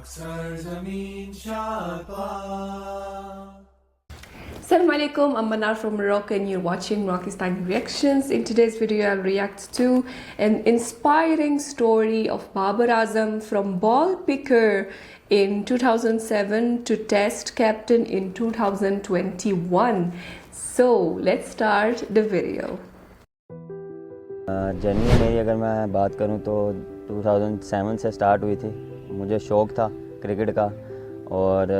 Assalamu alaikum, I'm Manar from Morocco and you're watching Moroccan Reactions. In today's video, I'll react to an inspiring story of Babar Azam from ball picker in 2007 to test captain in 2021. So let's start the video. Journey मेरी अगर मैं बात करूं तो 2007 से start हुई थी। मुझे शौक़ था क्रिकेट का और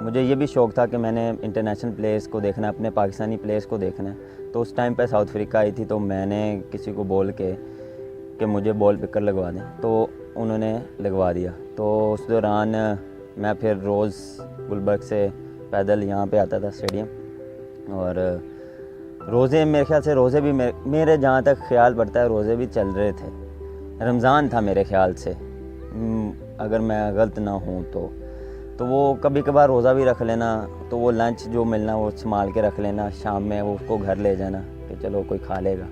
मुझे ये भी शौक़ था कि मैंने इंटरनेशनल प्लेयर्स को देखना है, अपने पाकिस्तानी प्लेयर्स को देखना है। तो उस टाइम पे साउथ अफ्रीका आई थी, तो मैंने किसी को बोल के कि मुझे बॉल पिकर लगवा दें, तो उन्होंने लगवा दिया। तो उस दौरान मैं फिर रोज़ गुलबर्ग से पैदल यहाँ पे आता था स्टेडियम, और रोज़े मेरे ख्याल से रोज़े भी मेरे जहाँ तक ख्याल पड़ता है रोज़े भी चल रहे थे। रमज़ान था मेरे ख्याल से, अगर मैं गलत ना हूँ तो वो कभी कभार रोज़ा भी रख लेना, तो वो लंच जो मिलना वो संभाल के रख लेना, शाम में वो उसको घर ले जाना कि चलो कोई खा लेगा।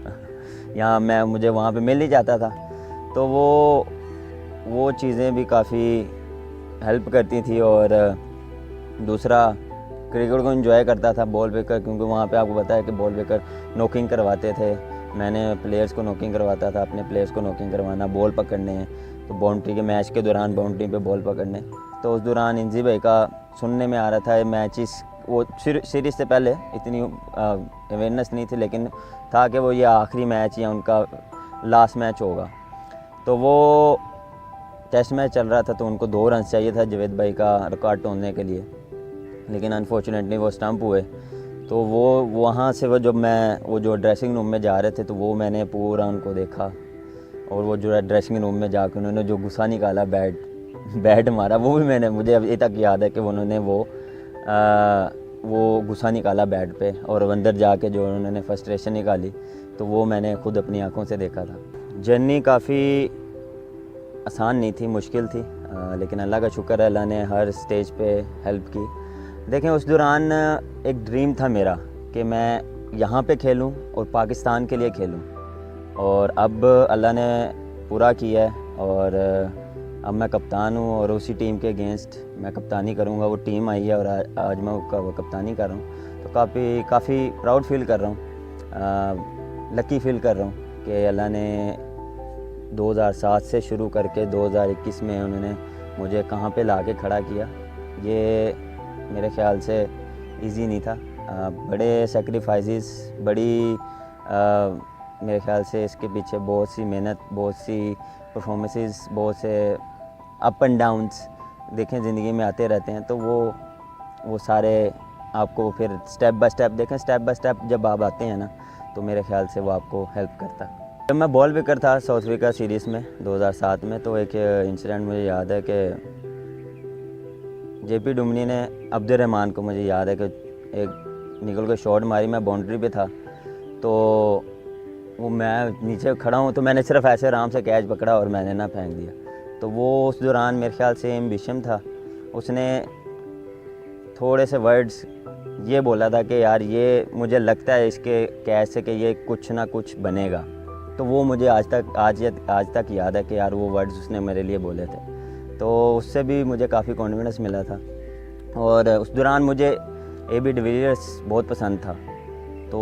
यहाँ मुझे वहाँ पे मिल ही जाता था, तो वो चीज़ें भी काफ़ी हेल्प करती थी। और दूसरा क्रिकेट को एंजॉय करता था बॉल पिकर, क्योंकि वहाँ पे आपको पता है कि बॉल पिकर नॉकिंग करवाते थे। मैंने प्लेयर्स को नॉकिंग करवाता था, अपने प्लेयर्स को नॉकिंग करवाना, बॉल पकड़ने, तो बाउंड्री के मैच के दौरान बाउंड्री पे बॉल पकड़ने। तो उस दौरान इंजी भाई का सुनने में आ रहा था मैचेस, वो सीरीज़ से पहले इतनी अवेयरनेस नहीं थी, लेकिन था कि वो ये आखिरी मैच या उनका लास्ट मैच होगा। तो वो टेस्ट मैच चल रहा था, तो उनको 2 रन चाहिए था जावेद भाई का रिकॉर्ड तोड़ने के लिए, लेकिन अनफॉर्चुनेटली वो स्टंप हुए। तो वो वहाँ से वो जो ड्रेसिंग रूम में जा रहे थे, तो वो मैंने पूरा उनको देखा, और वो जो ड्रेसिंग रूम में जाकर उन्होंने जो गुस्सा निकाला, बैट मारा, वो भी मुझे अभी तक याद है कि उन्होंने वो गुस्सा निकाला बैट पे, और अंदर जाके जो उन्होंने फ्रस्ट्रेशन निकाली, तो वो मैंने खुद अपनी आंखों से देखा था। जर्नी काफ़ी आसान नहीं थी, मुश्किल थी, लेकिन अल्लाह का शुक्र है, अल्लाह ने हर स्टेज पे हेल्प की। देखें, उस दौरान एक ड्रीम था मेरा कि मैं यहाँ पे खेलूँ और पाकिस्तान के लिए खेलूँ, और अब अल्लाह ने पूरा किया है, और अब मैं कप्तान हूँ और उसी टीम के अगेंस्ट मैं कप्तानी करूँगा। वो टीम आई है और आज मैं वो कप्तानी कर रहा हूँ, तो काफ़ी प्राउड फील कर रहा हूँ, लकी फील कर रहा हूँ कि अल्लाह ने 2007 से शुरू करके 2021 में उन्होंने मुझे कहाँ पे ला के खड़ा किया। ये मेरे ख्याल से इजी नहीं था, बड़े सेक्रीफाइसेस, मेरे ख्याल से इसके पीछे बहुत सी मेहनत, बहुत सी परफॉर्मेंसेस, बहुत से अप एंड डाउन्स देखें ज़िंदगी में आते रहते हैं। तो वो सारे आपको फिर स्टेप बाय स्टेप देखें, स्टेप बाय स्टेप जब आप आते हैं ना, तो मेरे ख्याल से वो आपको हेल्प करता है। जब मैं बॉल पिकर था साउथ अफ्रीका सीरीज़ में 2007 में, तो एक इंसिडेंट मुझे याद है कि जेपी डुमनी ने अब्दुल रहमान को, मुझे याद है कि एक निकल के शॉट मारी, मैं बाउंड्री पे था, तो वो मैं नीचे खड़ा हूँ, तो मैंने सिर्फ ऐसे आराम से कैच पकड़ा और मैंने ना फेंक दिया। तो वो उस दौरान मेरे ख्याल से एम्बिशन था, उसने थोड़े से वर्ड्स ये बोला था कि यार ये मुझे लगता है इसके कैच से कि ये कुछ ना कुछ बनेगा। तो वो मुझे आज तक याद है कि यार वो वर्ड्स उसने मेरे लिए बोले थे, तो उससे भी मुझे काफ़ी कॉन्फिडेंस मिला था। और उस दौरान मुझे AB डिविलियर्स बहुत पसंद था, तो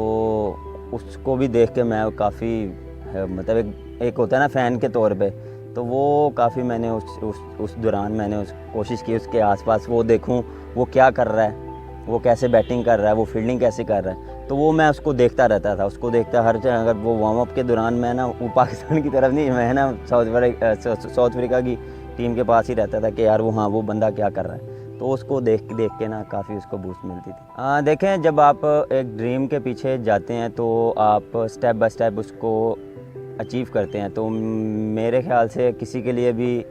उसको भी देख के मैं काफ़ी मतलब एक होता है ना फ़ैन के तौर पे, तो वो काफ़ी मैंने उस दौरान मैंने कोशिश की उसके आसपास वो देखूं वो क्या कर रहा है, वो कैसे बैटिंग कर रहा है, वो फील्डिंग कैसे कर रहा है। तो वो मैं उसको देखता रहता था, उसको देखता हर जगह। अगर वो वार्म अप के दौरान मैं ना वो पाकिस्तान की तरफ नहीं, मैं ना साउथ अफ्रीका की टीम के पास ही रहता था कि यार वो बंदा क्या कर रहा है। तो उसको देख के ना काफ़ी उसको बूस्ट मिलती थी। देखें, जब आप एक ड्रीम के पीछे जाते हैं तो आप स्टेप बाय स्टेप उसको अचीव करते हैं। तो मेरे ख्याल से किसी के लिए भी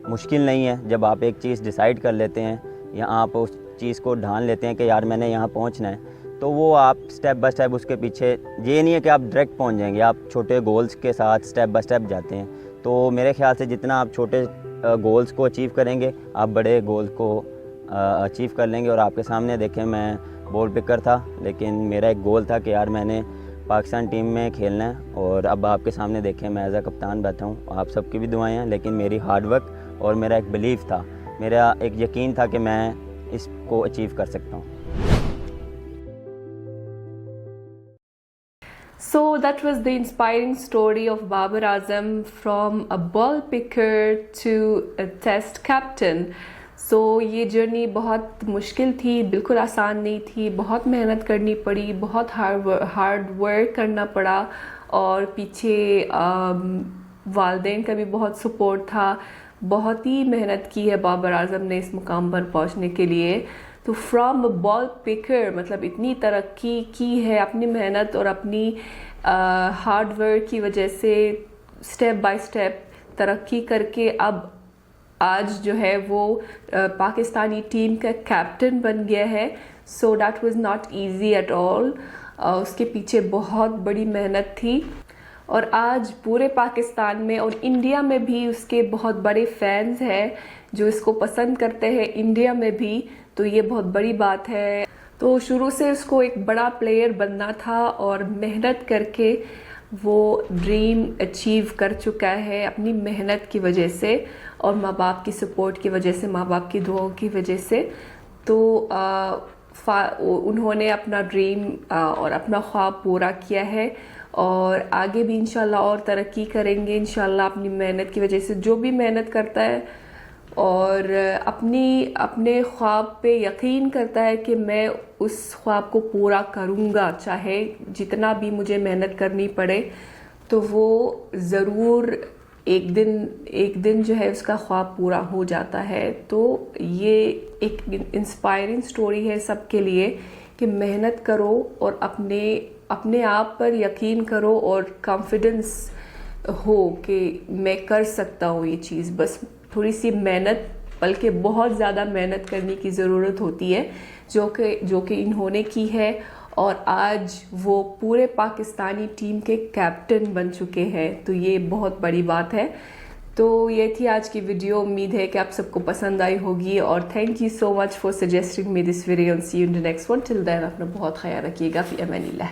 मुश्किल नहीं है जब आप एक चीज़ डिसाइड कर लेते हैं या आप उस चीज़ को ढाल लेते हैं कि यार मैंने यहाँ पहुँचना है, तो वो आप स्टेप बाय स्टेप उसके पीछे, ये नहीं है कि आप डायरेक्ट पहुँच जाएंगे, आप छोटे गोल्स के साथ स्टेप बाय स्टेप जाते हैं। तो मेरे ख्याल से जितना आप छोटे गोल्स को अचीव करेंगे, आप बड़े गोल को अचीव कर लेंगे। और आपके सामने देखें, मैं बॉल पिकर था, लेकिन मेरा एक गोल था कि यार मैंने पाकिस्तान टीम में खेलना है। और अब आपके सामने देखें, मैं एज अ कप्तान बैठा हूँ, आप सबकी भी दुआएं हैं, लेकिन मेरी हार्ड वर्क और मेरा एक बिलीव था, मेरा एक यकीन था कि मैं इसको अचीव कर सकता हूँ। So that was the inspiring story of Babar Azam from a ball picker to a test captain. So ये जर्नी बहुत मुश्किल थी, बिल्कुल आसान नहीं थी, बहुत मेहनत करनी पड़ी, बहुत हार्ड वर्क करना पड़ा और पीछे वालदेन का भी बहुत सपोर्ट था। बहुत ही मेहनत की है बाबर आजम ने इस मुकाम पर पहुंचने के लिए। तो फ्रॉम बॉल पिकर मतलब इतनी तरक्की की है अपनी मेहनत और अपनी हार्ड वर्क की वजह से, स्टेप बाय स्टेप तरक्की करके अब आज जो है वो पाकिस्तानी टीम का कैप्टन बन गया है। So that was not easy at all. उसके पीछे बहुत बड़ी मेहनत थी और आज पूरे पाकिस्तान में और इंडिया में भी उसके बहुत बड़े फैंस हैं जो इसको पसंद करते हैं, इंडिया में भी। तो ये बहुत बड़ी बात है। तो शुरू से उसको एक बड़ा प्लेयर बनना था और मेहनत करके वो ड्रीम अचीव कर चुका है अपनी मेहनत की वजह से और माँ बाप की सपोर्ट की वजह से, माँ बाप की दुआओं की वजह से। तो उन्होंने अपना ड्रीम और अपना ख्वाब पूरा किया है और आगे भी इंशाल्लाह और तरक्की करेंगे इंशाल्लाह अपनी मेहनत की वजह से। जो भी मेहनत करता है और अपने ख्वाब पे यकीन करता है कि मैं उस ख्वाब को पूरा करूँगा, चाहे जितना भी मुझे मेहनत करनी पड़े, तो वो ज़रूर एक दिन जो है उसका ख्वाब पूरा हो जाता है। तो ये एक इंस्पायरिंग स्टोरी है सबके लिए कि मेहनत करो और अपने आप पर यकीन करो और कॉन्फिडेंस हो कि मैं कर सकता हूँ ये चीज़। बस थोड़ी सी मेहनत, बल्कि बहुत ज़्यादा मेहनत करने की ज़रूरत होती है जो कि इन्होंने की है और आज वो पूरे पाकिस्तानी टीम के कैप्टन बन चुके हैं। तो ये बहुत बड़ी बात है। तो ये थी आज की वीडियो। उम्मीद है कि आप सबको पसंद आई होगी और thank you so much for suggesting me this video. See you in the next one. Till then अपना बहुत ख्याल रखिएगा। फी अमानिल्लाह।